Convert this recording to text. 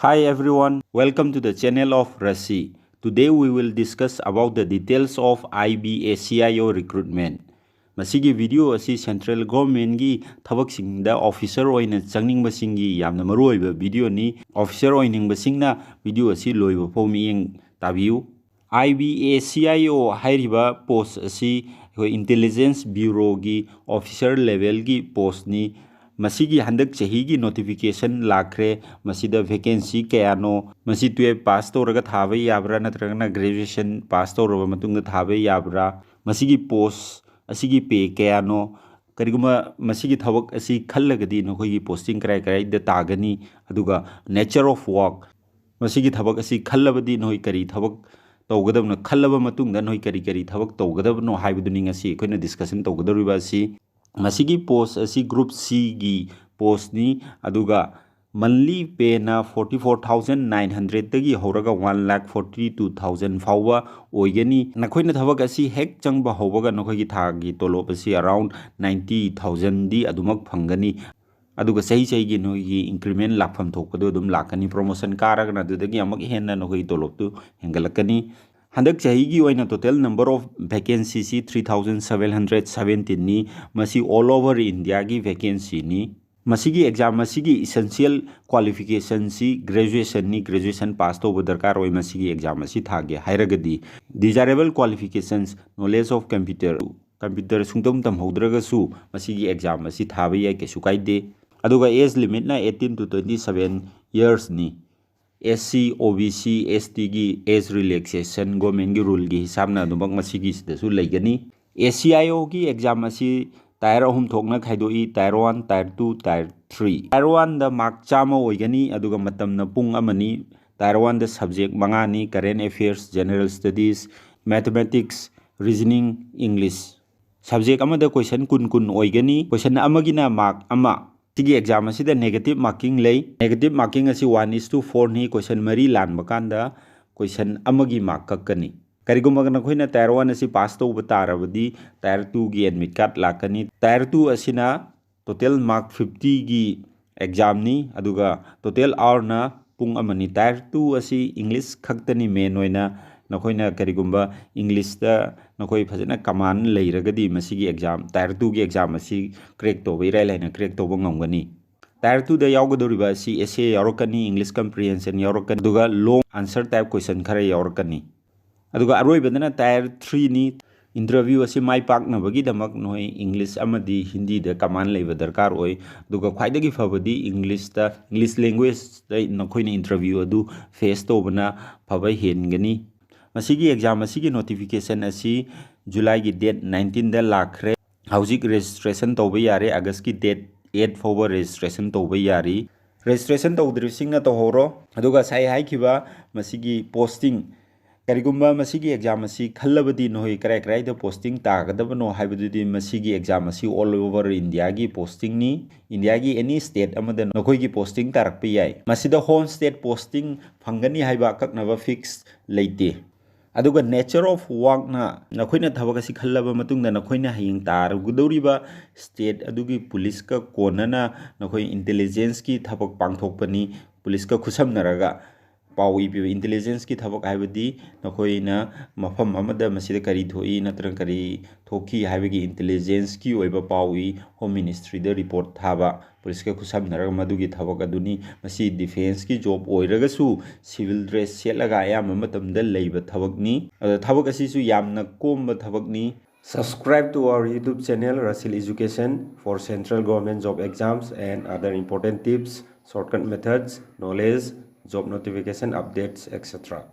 Hi everyone, welcome to the channel of RACI. Today we will discuss about the details of ACIO recruitment. Masigi video asi central government gi thabaksingda officer oina changningba singi yamna maruoiba video ni officer oiningba singna video asi loiba pau miyeng tabiu. ACIO hairiba post asi intelligence bureau gi officer level gi post ni masigi handak chahigi notification lakre masida vacancy kayano masi 12 pass toraga thabai yabra natragana graduation pass toraba matungda thabai yabra masigi post asigi pay kayano kariguma masigi thabak asi khallagadi nokhoi posting krai da tagani aduga nature of work masigi thabak asi khallabadi noi kari thabak tawgadabna khallaba matungda noi kari thabak tawgadabno haibuduni ngasi koina discussion tawgadariba asi masigi post asi group C gi post ni aduga monthly pay na 44,900 tagi horaga 1,42,000 fawwa oigani nakoina thabak asi hek changba hobaga nokhoi gi thagi tolop asi around 90,000 di adumak phangani aduga sahi gi no gi increment lakpham thokpado dum lakani promotion karaga na dudagi amak henna nokhoi tolop tu hengalakani handak chahigi oina total number of vacancies 3,717 ni masi all over India gi vacancy ni masigi exam masigi essential qualification si graduation pass to darkar oi masigi exam asi thage hairagadi desirable qualifications knowledge of computer sungtom tam hodraga su masigi exam asi thabai ai kesu kaide aduga age limit na 18 to 27 years ni SC OBC ST gi age relaxation government gi rule gi hisabna dubak masigi sidasu laigani ACIO gi exam asi tier ahum thokna khaidoi tier 1 tier 2 tier 3 tier 1 da mark chama oigani aduga matamna pung amani tier 1 da subject mangani current affairs general studies mathematics reasoning english subject amada question kun oigani question amagina mark ama sigi exam asida negative marking lay negative marking asi 1:4 ni question mari lan bakanda question amagi mark kakani kariguma na khoina tier 1 asi pass to batarabadi tier 2 gi admit card lakani tier 2 asina total mark 50 gi exam ni aduga total hour na pung amani tier 2 asi english khaktani main oina nakoina karigumba english da nakoi phajana command leiragadi masigi exam tier 2 gi exam asi crack to bai laina crack to ngamgani tier 2 da yawgadoriba si essay yaurokani english comprehension yaurokani duga long answer type question khara yaurokani aduga aroi badana tier 3 ni interview asi mai pakna bagi damak noi english amadi hindi da command leiba darkar oi duga khwaidagi fabadi english language da nakoina interview adu face to bana phabai hengani masigi exam asigi notification asi July gi date 19 da lakhre hauzik registration tawba yare August gi date 8 fawba registration tawba yari registration tawdrising na tawhoro aduga sai haikiba masigi posting karigumba masigi exam asi khallabadi noi krai da posting tagadabano haibududi masigi exam asi all over India gi posting ni India gi any state amada nokoi gi posting tarakpa yai masida home state posting phangani haiba kaknaba fix leite aduga nature of work na nakoina thabak asi khallaba matungda nakoina haying tar gudoriba state adugi police ka konana nakoi intelligence ki thabak pangthokpani police ka khusamnaraga pawi pi intelligence ki thabak haibadi nakoina mafam amada masida kari thoi natra kari thoki haibagi intelligence ki oiba pawi home ministry da report thaba police ka khusamnaraga madugi thabak aduni masi defense ki job oiraga su civil dress selaga ayam matamda leiba thabakni thabak asi su yamna komba thabakni Subscribe to our YouTube channel Rasil Education for central government job exams and other important tips, shortcut methods, knowledge, job notification updates, etc.